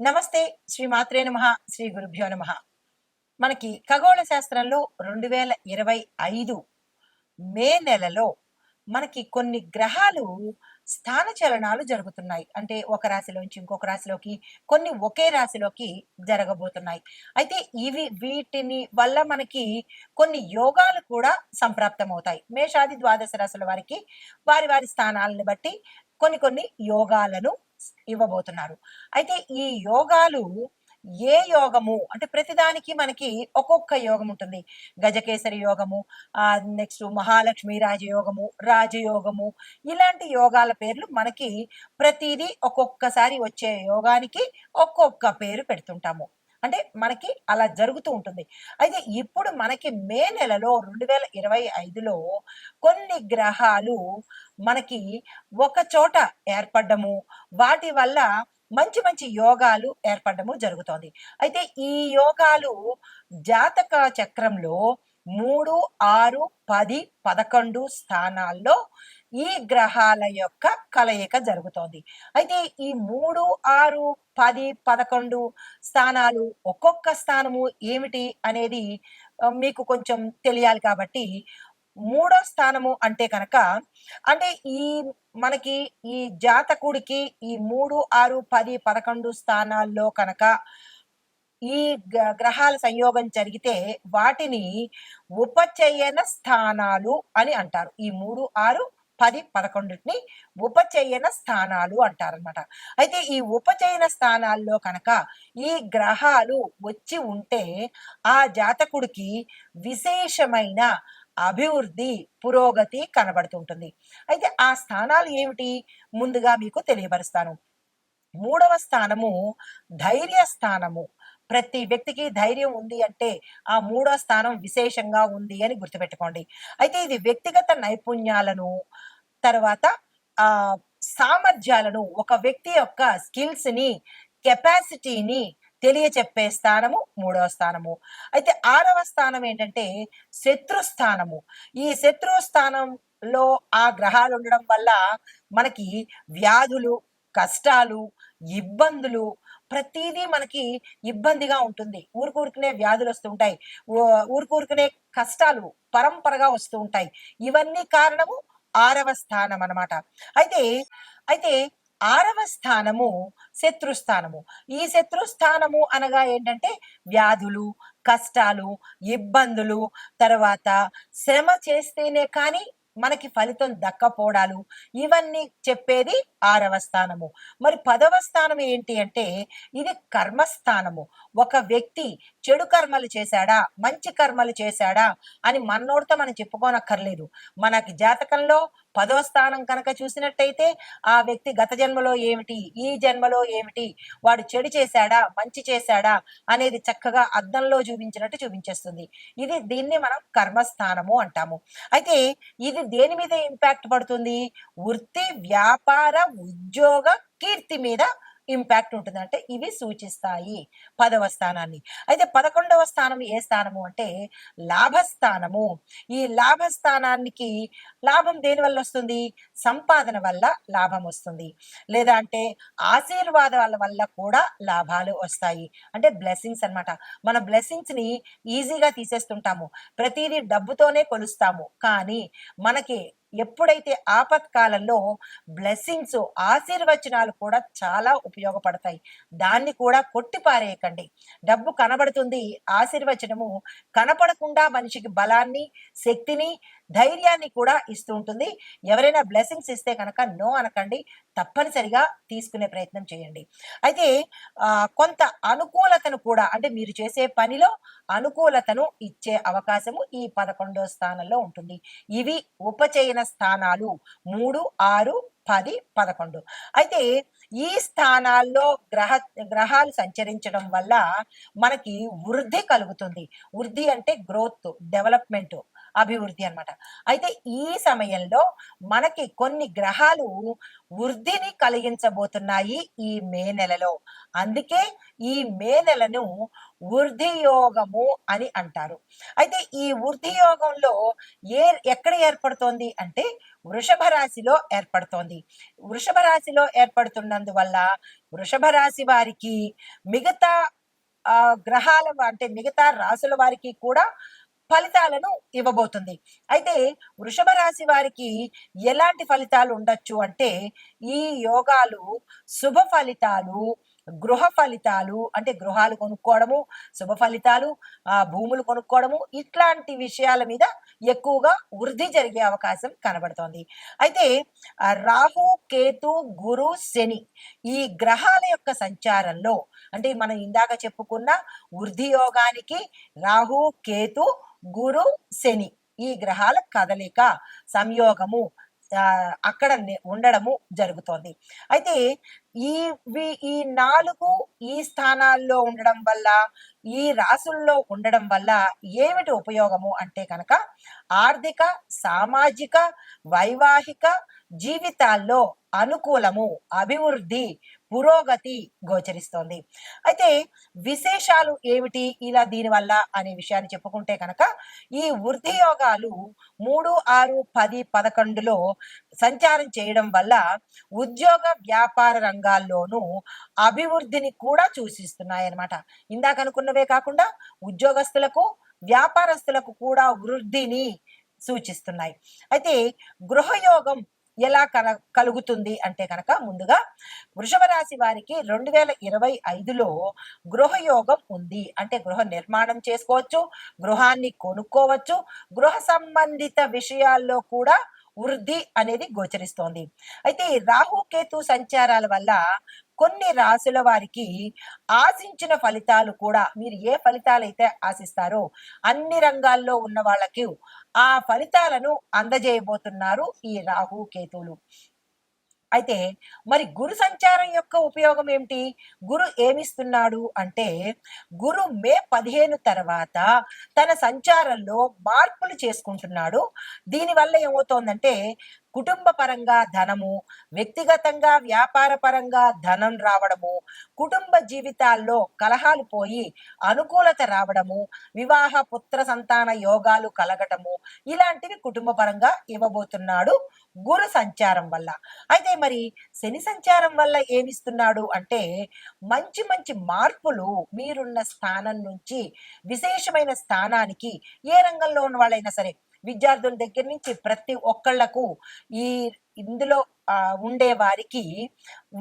నమస్తే. శ్రీ మాత్రే నమః. శ్రీ గురుభ్యో నమః. మనకి ఖగోళ శాస్త్రంలో 2025 మే నెలలో మనకి కొన్ని గ్రహాలు స్థాన చలనాలు జరుగుతున్నాయి. అంటే ఒక రాశిలోంచి ఇంకొక రాశిలోకి, కొన్ని ఒకే రాశిలోకి జరగబోతున్నాయి. అయితే వీటిని వల్ల మనకి కొన్ని యోగాలు కూడా సంప్రాప్తమవుతాయి. మేషాది ద్వాదశ రాశుల వారికి వారి వారి స్థానాలను బట్టి కొన్ని కొన్ని యోగాలను ఇవ్వబోతున్నారు. అయితే ఈ యోగాలు ఏ యోగము అంటే ప్రతిదానికి మనకి ఒక్కొక్క యోగం ఉంటుంది. గజకేసరి యోగము, నెక్స్ట్ మహాలక్ష్మి రాజయోగము, రాజయోగము, ఇలాంటి యోగాల పేర్లు మనకి ప్రతిదీ ఒక్కొక్కసారి వచ్చే యోగానికి ఒక్కొక్క పేరు పెడుతుంటాము. అంటే మనకి అలా జరుగుతూ ఉంటుంది. అయితే ఇప్పుడు మనకి మే నెలలో 2025లో కొన్ని గ్రహాలు మనకి ఒక చోట ఏర్పడ్డము, వాటి వల్ల మంచి మంచి యోగాలు ఏర్పడము జరుగుతోంది. అయితే ఈ యోగాలు జాతక చక్రంలో 3, 6, 10, 11 స్థానాల్లో ఈ గ్రహాల యొక్క కలయిక జరుగుతోంది. అయితే ఈ 3, 6, 10, 11 స్థానాలు ఒక్కొక్క స్థానము ఏమిటి అనేది మీకు కొంచెం తెలియాలి కాబట్టి, మూడో స్థానము అంటే కనుక అంటే మనకి ఈ జాతకుడికి ఈ 3, 6, 10, 11 స్థానాల్లో కనుక ఈ గ్రహాల సంయోగం జరిగితే వాటిని ఉపచయన స్థానాలు అని అంటారు. ఈ 3, 6, 10, 11ని ఉపచయన స్థానాలు అంటారనమాట. అయితే ఈ ఉపచయన స్థానాల్లో కనుక ఈ గ్రహాలు వచ్చి ఉంటే ఆ జాతకుడికి విశేషమైన అభివృద్ధి, పురోగతి కనబడుతుంటుంది. అయితే ఆ స్థానాలు ఏమిటి? ముందుగా మీకు తెలియపరుస్తాను. మూడవ స్థానము ధైర్య స్థానము. ప్రతి వ్యక్తికి ధైర్యం ఉంది అంటే ఆ మూడో స్థానం విశేషంగా ఉంది అని గుర్తుపెట్టుకోండి. అయితే ఇది వ్యక్తిగత నైపుణ్యాలను, తర్వాత ఆ సామర్థ్యాలను, ఒక వ్యక్తి యొక్క స్కిల్స్‌ని, కెపాసిటీని తెలియచెప్పే స్థానము మూడవ స్థానము. అయితే ఆరవ స్థానం ఏంటంటే శత్రు స్థానము. ఈ శత్రు స్థానంలో ఆ గ్రహాలు ఉండడం వల్ల మనకి వ్యాధులు, కష్టాలు, ఇబ్బందులు, ప్రతీదీ మనకి ఇబ్బందిగా ఉంటుంది. ఊరుకూరుకునే వ్యాధులు వస్తుంటాయి. ఊరుకూరుకునే కష్టాలు పరంపరగా వస్తూ ఉంటాయి. ఇవన్నీ కారణము ఆరవ స్థానం అన్నమాట. అయితే అయితే ఆరవ స్థానము శత్రుస్థానము. ఈ శత్రుస్థానము అనగా ఏంటంటే వ్యాధులు, కష్టాలు, ఇబ్బందులు, తర్వాత శ్రమ చేస్తేనే కానీ మనకి ఫలితం దక్కపోవడాలు, ఇవన్నీ చెప్పేది ఆరవ స్థానము. మరి 10వ స్థానం ఏంటి అంటే ఇది కర్మస్థానము. ఒక వ్యక్తి చెడు కర్మలు చేశాడా, మంచి కర్మలు చేశాడా అని మనోడితో మనం చెప్పుకోనక్కర్లేదు. మనకి జాతకంలో 10వ స్థానం కనుక చూసినట్టయితే ఆ వ్యక్తి గత జన్మలో ఏమిటి, ఈ జన్మలో ఏమిటి, వాడు చెడు చేశాడా, మంచి చేశాడా అనేది చక్కగా అద్దంలో చూపించినట్టు చూపించేస్తుంది. దీన్ని మనం కర్మస్థానము అంటాము. అయితే ఇది దేని మీద ఇంపాక్ట్ పడుతుంది? వృత్తి, వ్యాపార, ఉద్యోగ, కీర్తి మీద ఇంపాక్ట్ ఉంటుంది. అంటే ఇవి సూచిస్తాయి 10వ స్థానాన్ని. అయితే 11వ స్థానం ఏ స్థానము అంటే లాభస్థానము. ఈ లాభస్థానానికి లాభం దేని వల్ల వస్తుంది? సంపాదన వల్ల లాభం వస్తుంది. లేదా అంటే ఆశీర్వాదాల వల్ల కూడా లాభాలు వస్తాయి. అంటే బ్లెస్సింగ్స్ అన్నమాట. మన బ్లెస్సింగ్స్ ని ఈజీగా తీసేస్తుంటాము. ప్రతిదీ డబ్బుతోనే కొలుస్తాము. కానీ మనకి ఎప్పుడైతే ఆపత్కాలంలో బ్లెస్సింగ్స్, ఆశీర్వచనాలు కూడా చాలా ఉపయోగపడతాయి. దాన్ని కూడా కొట్టిపారేయకండి. డబ్బు కనబడుతుంది, ఆశీర్వచనము కనపడకుండా మనిషికి బలాన్ని, శక్తిని, ధైర్యాన్ని కూడా ఇస్తూ ఉంటుంది. ఎవరైనా బ్లెస్సింగ్స్ ఇస్తే కనుక నో అనకండి. తప్పనిసరిగా తీసుకునే ప్రయత్నం చేయండి. అయితే కొంత అనుకూలతను కూడా, అంటే మీరు చేసే పనిలో అనుకూలతను ఇచ్చే అవకాశము ఈ 11వ స్థానంలో ఉంటుంది. ఇవి ఉపచయన స్థానాలు 3, 6, 10, 11. అయితే ఈ స్థానాల్లో గ్రహాలు సంచరించడం వల్ల మనకి వృద్ధి కలుగుతుంది. వృద్ధి అంటే గ్రోత్, డెవలప్మెంట్, అభివృద్ధి అన్నమాట. అయితే ఈ సమయంలో మనకి కొన్ని గ్రహాలు వృద్ధిని కలిగించబోతున్నాయి ఈ మే నెలలో. అందుకే ఈ మే నెలను వృద్ధి యోగము అని అంటారు. అయితే ఈ వృద్ధి యోగంలో ఏ ఎక్కడ ఏర్పడుతోంది అంటే వృషభ రాశిలో ఏర్పడుతోంది. వృషభ రాశిలో ఏర్పడుతున్నందువల్ల వృషభ రాశి వారికి మిగతా అంటే మిగతా రాసుల వారికి కూడా ఫలితాలను ఇవ్వబోతుంది. అయితే వృషభ రాశి వారికి ఎలాంటి ఫలితాలు ఉండొచ్చు అంటే ఈ యోగాలు శుభ ఫలితాలు, గృహ ఫలితాలు అంటే గృహాలు కొనుక్కోవడము, శుభ ఫలితాలు, భూములు కొనుక్కోవడము ఇట్లాంటి విషయాల మీద ఎక్కువగా వృద్ధి జరిగే అవకాశం కనబడుతోంది. అయితే రాహు, కేతు, గురు, శని ఈ గ్రహాల యొక్క సంచారంలో అంటే మనం ఇందాక చెప్పుకున్న వృద్ధి యోగానికి రాహు, కేతు, గురు, శని ఈ గ్రహాల కదలిక, సంయోగము అక్కడ ఉండడము జరుగుతోంది. అయితే ఈ 4 ఈ స్థానాల్లో ఉండడం వల్ల, ఈ రాసుల్లో ఉండడం వల్ల ఏమిటి ఉపయోగము అంటే కనుక ఆర్థిక, సామాజిక, వైవాహిక జీవితాల్లో అనుకూలము, అభివృద్ధి, పురోగతి గోచరిస్తోంది. అయితే విశేషాలు ఏమిటి ఇలా దీనివల్ల అనే విషయాన్ని చెప్పుకుంటే కనుక ఈ వృద్ధి యోగాలు 3, 6, 10, 11లో సంచారం చేయడం వల్ల ఉద్యోగ వ్యాపార రంగాల్లోనూ అభివృద్ధిని కూడా సూచిస్తున్నాయన్నమాట. ఇందాక అనుకున్నవే కాకుండా ఉద్యోగస్తులకు, వ్యాపారస్తులకు కూడా వృద్ధిని సూచిస్తున్నాయి. అయితే గృహయోగం ఎలా కలుగుతుంది అంటే కనుక ముందుగా వృషభ రాశి వారికి 2025లో గృహయోగం ఉంది. అంటే గృహ నిర్మాణం చేసుకోవచ్చు, గృహాన్ని కొనుక్కోవచ్చు, గృహ సంబంధిత విషయాల్లో కూడా వృద్ధి అనేది గోచరిస్తోంది. అయితే రాహుకేతు సంచారాల వల్ల కొన్ని రాసుల వారికి ఆశించిన ఫలితాలు కూడా మీరు ఏ ఫలితాలైతే ఆశిస్తారో అన్ని రంగాల్లో ఉన్న వాళ్ళకి ఆ ఫలితాలను అందజేయబోతున్నారు ఈ రాహు కేతువులు. అయితే మరి గురు సంచారం యొక్క ఉపయోగం ఏమిటి? గురు ఏమిస్తున్నాడు అంటే గురు మే 15 తర్వాత తన సంచారంలో మార్పులు చేసుకుంటున్నాడు. దీనివల్ల ఏమవుతోందంటే కుటుంబ పరంగా ధనము, వ్యక్తిగతంగా వ్యాపార పరంగా ధనం రావడము, కుటుంబ జీవితాల్లో కలహాలు పోయి అనుకూలత రావడము, వివాహ పుత్ర సంతాన యోగాలు కలగటము ఇలాంటివి కుటుంబ పరంగా ఇవ్వబోతున్నాడు గురు సంచారం వల్ల. అయితే మరి శని సంచారం వల్ల ఏమిస్తున్నాడు అంటే మంచి మంచి మార్పులు మీరున్న స్థానం నుంచి విశేషమైన స్థానానికి ఏ రంగంలో ఉన్న వాళ్ళైనా సరే విద్యార్థుల దగ్గర నుంచి ప్రతి ఒక్కళ్లకు ఈ ఇందులో ఉండే వారికి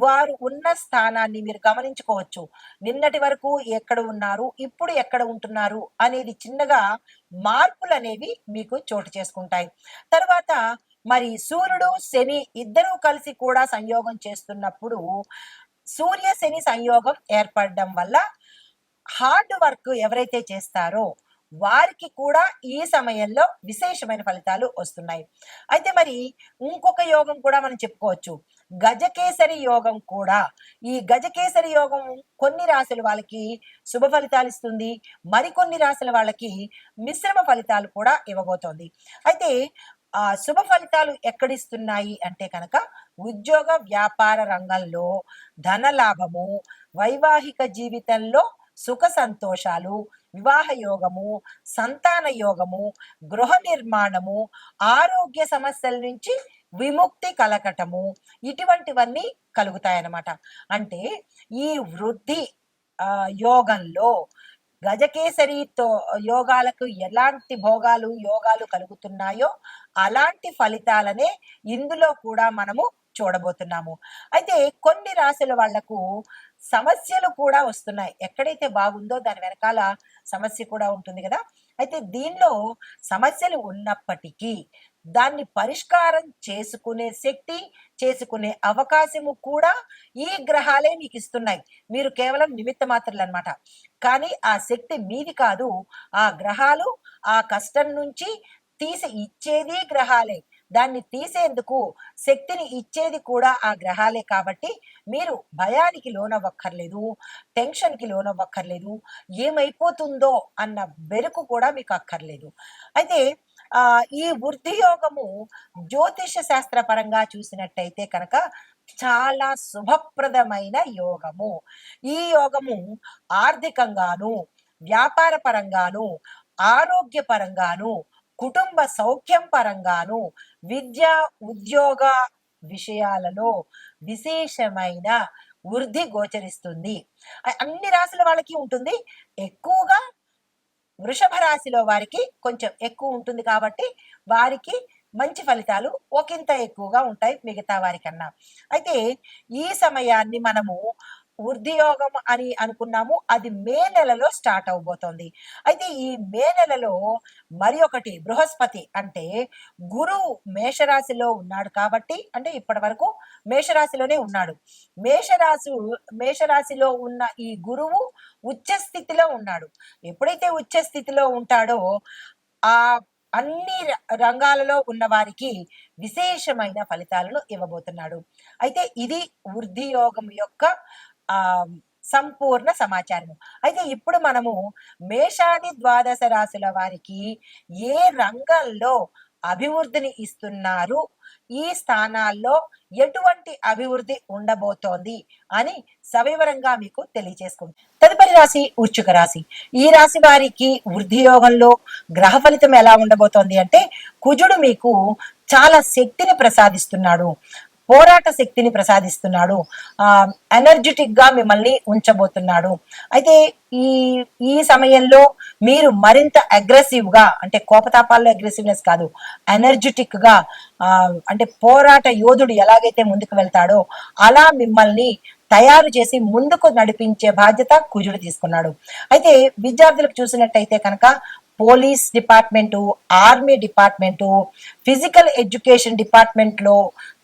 వారు ఉన్న స్థానాన్ని మీరు గమనించుకోవచ్చు. నిన్నటి వరకు ఎక్కడ ఉన్నారు, ఇప్పుడు ఎక్కడ ఉంటున్నారు అనేది చిన్నగా మార్పులు అనేవి మీకు చోటు చేసుకుంటాయి. తర్వాత మరి సూర్యుడు శని ఇద్దరూ కలిసి కూడా సంయోగం చేస్తున్నప్పుడు సూర్య శని సంయోగం ఏర్పడడం వల్ల హార్డ్ వర్క్ ఎవరైతే చేస్తారో వారికి కూడా ఈ సమయంలో విశేషమైన ఫలితాలు వస్తున్నాయి. అయితే మరి ఇంకొక యోగం కూడా మనం చెప్పుకోవచ్చు, గజకేసరి యోగం కూడా. ఈ గజకేసరి యోగం కొన్ని రాశుల వాళ్ళకి శుభ ఫలితాలు ఇస్తుంది, మరికొన్ని రాశుల వాళ్ళకి మిశ్రమ ఫలితాలు కూడా ఇవ్వబోతోంది. అయితే శుభ ఫలితాలు ఎక్కడిస్తున్నాయి అంటే కనుక ఉద్యోగ వ్యాపార రంగంలో ధన లాభము, వైవాహిక జీవితంలో సుఖ సంతోషాలు, వివాహ యోగము, సంతాన యోగము, గృహ నిర్మాణము, ఆరోగ్య సమస్యల నుంచి విముక్తి కలగటము ఇటువంటివన్నీ కలుగుతాయన్నమాట. అంటే ఈ వృద్ధి యోగంలో గజకేసరితో యోగాలకు ఎలాంటి భోగాలు యోగాలు కలుగుతున్నాయో అలాంటి ఫలితాలనే ఇందులో కూడా మనము చూడబోతున్నాము. అయితే కొన్ని రాశుల వాళ్లకు సమస్యలు కూడా వస్తున్నాయి. ఎక్కడైతే బాగుందో దాని వెనకాల సమస్య కూడా ఉంటుంది కదా. అయితే దీనిలో సమస్యలు ఉన్నప్పటికీ దాన్ని పరిష్కారం చేసుకునే శక్తి, చేసుకునే అవకాశము కూడా ఈ గ్రహాలే మీకు ఇస్తున్నాయి. మీరు కేవలం నిమిత్త మాత్రలు అన్నమాట. కానీ ఆ శక్తి మీది కాదు, ఆ గ్రహాలు ఆ కష్టం నుంచి తీసి ఇచ్చేది గ్రహాలే. దాన్ని తీసేందుకు శక్తిని ఇచ్చేది కూడా ఆ గ్రహాలే. కాబట్టి మీరు భయానికి లోనవ్వక్కర్లేదు, టెన్షన్కి లోనవ్వక్కర్లేదు, ఏమైపోతుందో అన్న బెరుకు కూడా మీకు అక్కర్లేదు. అయితే ఈ వృద్ధి యోగము జ్యోతిష శాస్త్ర పరంగా చూసినట్టయితే కనుక చాలా శుభప్రదమైన యోగము. ఈ యోగము ఆర్థికంగాను, వ్యాపార పరంగాను, ఆరోగ్య పరంగాను, కుటుంబ సౌఖ్యం పరంగాను, విద్య, ఉద్యోగ విషయాలలో విశేషమైన వృద్ధి గోచరిస్తుంది. అన్ని రాశుల వాళ్ళకి ఉంటుంది. ఎక్కువగా వృషభ రాశిలో వారికి కొంచెం ఎక్కువ ఉంటుంది కాబట్టి వారికి మంచి ఫలితాలు ఒకంత ఎక్కువగా ఉంటాయి మిగతా వారికన్నా. అయితే ఈ సమయాన్ని మనము వృద్ధియోగం అని అనుకున్నాము. అది మే నెలలో స్టార్ట్ అవబోతోంది. అయితే ఈ మే నెలలో మరి ఒకటి బృహస్పతి అంటే గురువు మేషరాశిలో ఉన్నాడు కాబట్టి, అంటే ఇప్పటి వరకు మేషరాశిలోనే ఉన్నాడు. మేషరాశిలో ఉన్న ఈ గురువు ఉచ్చ స్థితిలో ఉన్నాడు. ఎప్పుడైతే ఉచ్చ స్థితిలో ఉంటాడో ఆ అన్ని రంగాలలో ఉన్న వారికి విశేషమైన ఫలితాలను ఇవ్వబోతున్నాడు. అయితే ఇది వృద్ధి యోగం యొక్క ఆ సంపూర్ణ సమాచారము. అయితే ఇప్పుడు మనము మేషాది ద్వాదశ రాశుల వారికి ఏ రంగంలో అభివృద్ధిని ఇస్తున్నారు, ఈ స్థానాల్లో ఎటువంటి అభివృద్ధి ఉండబోతోంది అని సవివరంగా మీకు తెలియజేసుకుంటాం. తదుపరి రాశి వృశ్చిక రాశి. ఈ రాశి వారికి వృద్ధి యోగంలో గ్రహ ఫలితం ఎలా ఉండబోతోంది అంటే, కుజుడు మీకు చాలా శక్తిని ప్రసాదిస్తున్నాడు, పోరాట శక్తిని ప్రసాదిస్తున్నాడు, ఎనర్జెటిక్ గా మిమ్మల్ని ఉంచబోతున్నాడు. అయితే ఈ ఈ సమయంలో మీరు మరింత అగ్రెసివ్ గా, అంటే కోపతాపాల్లో అగ్రెసివ్నెస్ కాదు, ఎనర్జెటిక్ గా అంటే పోరాట యోధుడు ఎలాగైతే ముందుకు వెళ్తాడో అలా మిమ్మల్ని తయారు చేసి ముందుకు నడిపించే బాధ్యత కుజుడు తీసుకున్నాడు. అయితే విద్యార్థులకు చూసినట్టయితే కనుక police department, army department, physical education డిపార్ట్మెంట్లో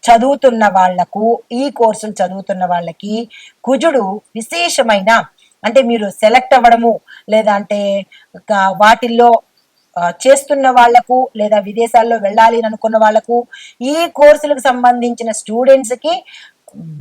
చదువుతున్న వాళ్లకు, ఈ కోర్సులు చదువుతున్న వాళ్ళకి కుజుడు విశేషమైన, అంటే మీరు సెలెక్ట్ అవ్వడము లేదా అంటే వాటిల్లో చేస్తున్న వాళ్లకు లేదా విదేశాల్లో వెళ్ళాలి అని అనుకున్న వాళ్లకు, ఈ కోర్సులకు సంబంధించిన స్టూడెంట్స్ కి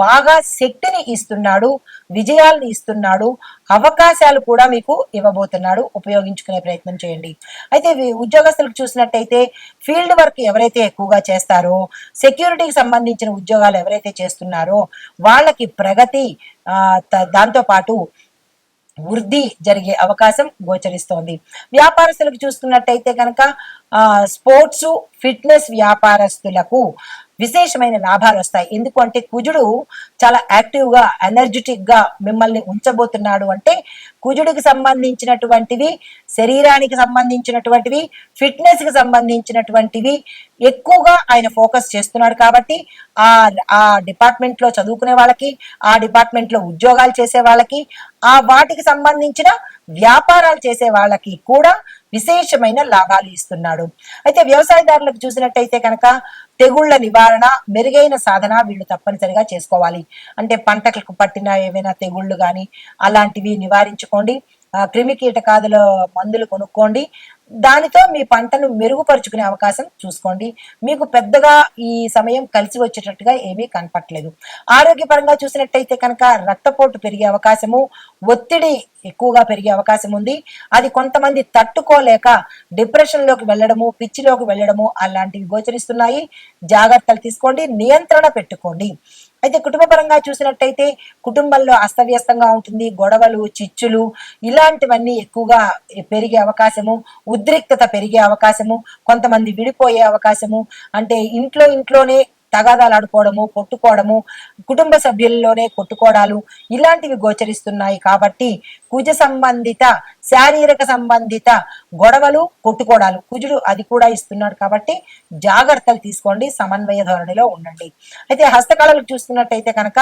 బాగా శక్తిని ఇస్తున్నాడు, విజయాలను ఇస్తున్నాడు, అవకాశాలు కూడా మీకు ఇవ్వబోతున్నాడు. ఉపయోగించుకునే ప్రయత్నం చేయండి. అయితే ఉద్యోగస్తులకు చూసినట్టయితే ఫీల్డ్ వర్క్ ఎవరైతే ఎక్కువగా చేస్తారో, సెక్యూరిటీకి సంబంధించిన ఉద్యోగాలు ఎవరైతే చేస్తున్నారో వాళ్ళకి ప్రగతి, దాంతో పాటు వృద్ధి జరిగే అవకాశం గోచరిస్తోంది. వ్యాపారస్తులకు చూసుకున్నట్టయితే కనుక స్పోర్ట్స్, ఫిట్నెస్ వ్యాపారస్తులకు విశేషమైన లాభాలు వస్తాయి. ఎందుకు అంటే కుజుడు చాలా యాక్టివ్ గా, ఎనర్జెటిక్ గా మిమ్మల్ని ఉంచబోతున్నాడు. అంటే కుజుడికి సంబంధించినటువంటివి, శరీరానికి సంబంధించినటువంటివి, ఫిట్నెస్ కి సంబంధించినటువంటివి ఎక్కువగా ఆయన ఫోకస్ చేస్తున్నాడు. కాబట్టి ఆ డిపార్ట్మెంట్ లో చదువుకునే వాళ్ళకి, ఆ డిపార్ట్మెంట్ లో ఉద్యోగాలు చేసే వాళ్ళకి, వాటికి సంబంధించిన వ్యాపారాలు చేసే వాళ్ళకి కూడా విశేషమైన లాభాలు ఇస్తున్నాడు. అయితే వ్యవసాయదారులకు చూసినట్టయితే కనుక తెగుళ్ల నివారణ, మెరుగైన సాధన వీళ్ళు తప్పనిసరిగా చేసుకోవాలి. అంటే పంటలకు పట్టిన ఏవైనా తెగుళ్లు కానీ అలాంటివి నివారించుకోండి. క్రిమి కీటకాదుల మందులు కొనుక్కోండి. దానితో మీ పంటను మెరుగుపరుచుకునే అవకాశం చూసుకోండి. మీకు పెద్దగా ఈ సమయం కలిసి వచ్చేటట్టుగా ఏమీ కనపట్లేదు. ఆరోగ్యపరంగా చూసినట్టయితే కనుక రక్తపోటు పెరిగే అవకాశము, ఒత్తిడి ఎక్కువగా పెరిగే అవకాశం ఉంది. అది కొంతమంది తట్టుకోలేక డిప్రెషన్ లోకి వెళ్ళడము, పిచ్చిలోకి వెళ్ళడము అలాంటివి గోచరిస్తున్నాయి. జాగ్రత్తలు తీసుకోండి, నియంత్రణ పెట్టుకోండి. అయితే కుటుంబ పరంగా చూసినట్టయితే కుటుంబంలో అస్తవ్యస్తంగా ఉంటుంది. గొడవలు, చిచ్చులు ఇలాంటివన్నీ ఎక్కువగా పెరిగే అవకాశము, ఉద్రిక్తత పెరిగే అవకాశము, కొంతమంది విడిపోయే అవకాశము, అంటే ఇంట్లోనే తగాదాలు ఆడుకోవడము, కొట్టుకోవడము, కుటుంబ సభ్యుల్లోనే కొట్టుకోవడాలు ఇలాంటివి గోచరిస్తున్నాయి. కాబట్టి కుజ సంబంధిత, శారీరక సంబంధిత గొడవలు, కొట్టుకోవడాలు కుజుడు అది కూడా ఇస్తున్నాడు. కాబట్టి జాగ్రత్తలు తీసుకోండి, సమన్వయ ధోరణిలో ఉండండి. అయితే హస్తకళలు చూస్తున్నట్టయితే కనుక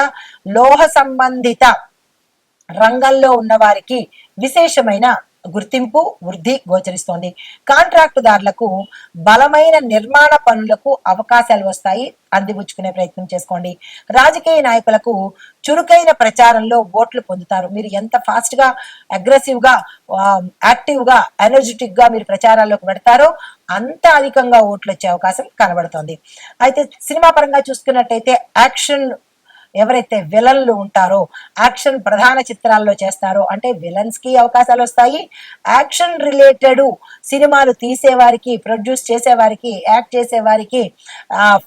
లోహ సంబంధిత రంగంలో ఉన్న వారికి విశేషమైన గుర్తింపు, వృద్ధి గోచరిస్తోంది. కాంట్రాక్టుదారులకు బలమైన నిర్మాణ పనులకు అవకాశాలు వస్తాయి, అందిపుచ్చుకునే ప్రయత్నం చేసుకోండి. రాజకీయ నాయకులకు చురుకైన ప్రచారంలో ఓట్లు పొందుతారు. మీరు ఎంత ఫాస్ట్ గా, అగ్రెసివ్ గా, యాక్టివ్ గా, ఎనర్జెటిక్ గా మీరు ప్రచారాల్లోకి పెడతారో అంత అధికంగా ఓట్లు వచ్చే అవకాశం కనబడుతోంది. అయితే సినిమా పరంగా చూసుకున్నట్టయితే యాక్షన్ ఎవరైతే విలన్లు ఉంటారో, యాక్షన్ ప్రధాన చిత్రాల్లో చేస్తారో, అంటే విలన్స్ కి అవకాశాలు వస్తాయి. యాక్షన్ రిలేటెడ్ సినిమాలు తీసేవారికి, ప్రొడ్యూస్ చేసేవారికి, యాక్ట్ చేసేవారికి,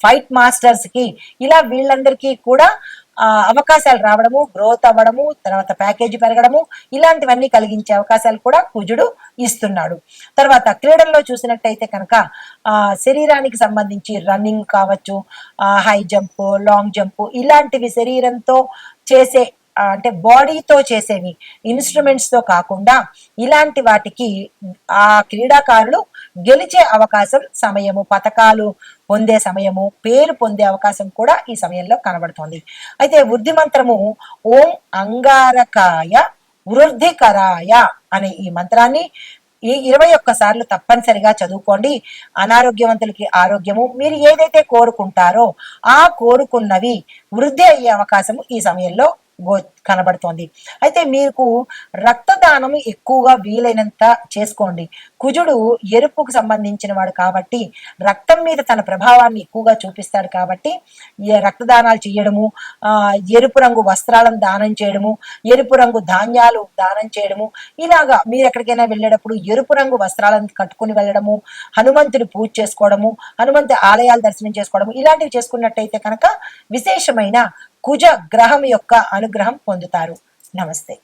ఫైట్ మాస్టర్స్ కి, ఇలా వీళ్ళందరికీ కూడా అవకాశాలు రావడము, గ్రోత్ అవ్వడము, తర్వాత ప్యాకేజీ పెరగడము, ఇలాంటివన్నీ కలిగించే అవకాశాలు కూడా కుజుడు ఇస్తున్నాడు. తర్వాత క్రీడల్లో చూసినట్టయితే కనుక శరీరానికి సంబంధించి రన్నింగ్ కావచ్చు, హై జంప్, లాంగ్ జంప్, ఇలాంటివి శరీరంతో చేసే అంటే బాడీతో చేసేవి, ఇన్స్ట్రుమెంట్స్ తో కాకుండా ఇలాంటి వాటికి ఆ క్రీడాకారులు గెలిచే అవకాశం, సమయము, పథకాలు పొందే సమయము, పేరు పొందే అవకాశం కూడా ఈ సమయంలో కనబడుతోంది. అయితే వృద్ధి మంత్రము ఓం అంగారకాయ వృద్ధికరాయ అనే ఈ మంత్రాన్ని ఈ 21 సార్లు తప్పనిసరిగా చదువుకోండి. అనారోగ్యవంతులకి ఆరోగ్యము, మీరు ఏదైతే కోరుకుంటారో ఆ కోరుకున్నవి వృద్ధి అయ్యే అవకాశము ఈ సమయంలో కనబడుతోంది. అయితే మీకు రక్తదానం ఎక్కువగా వీలైనంత చేసుకోండి. కుజుడు ఎరుపుకు సంబంధించిన వాడు కాబట్టి రక్తం మీద తన ప్రభావాన్ని ఎక్కువగా చూపిస్తాడు కాబట్టి రక్తదానాలు చేయడము, ఎరుపు రంగు వస్త్రాలను దానం చేయడము, ఎరుపు రంగు ధాన్యాలు దానం చేయడము, ఇలాగా మీరు ఎక్కడికైనా వెళ్ళేటప్పుడు ఎరుపు రంగు వస్త్రాలను కట్టుకుని వెళ్ళడము, హనుమంతుడి పూజ చేసుకోవడము, హనుమంతు ఆలయాలు దర్శనం చేసుకోవడము, ఇలాంటివి చేసుకున్నట్టయితే కనుక విశేషమైన కుజ గ్రహం యొక్క అనుగ్రహం పొందుతారు. నమస్తే.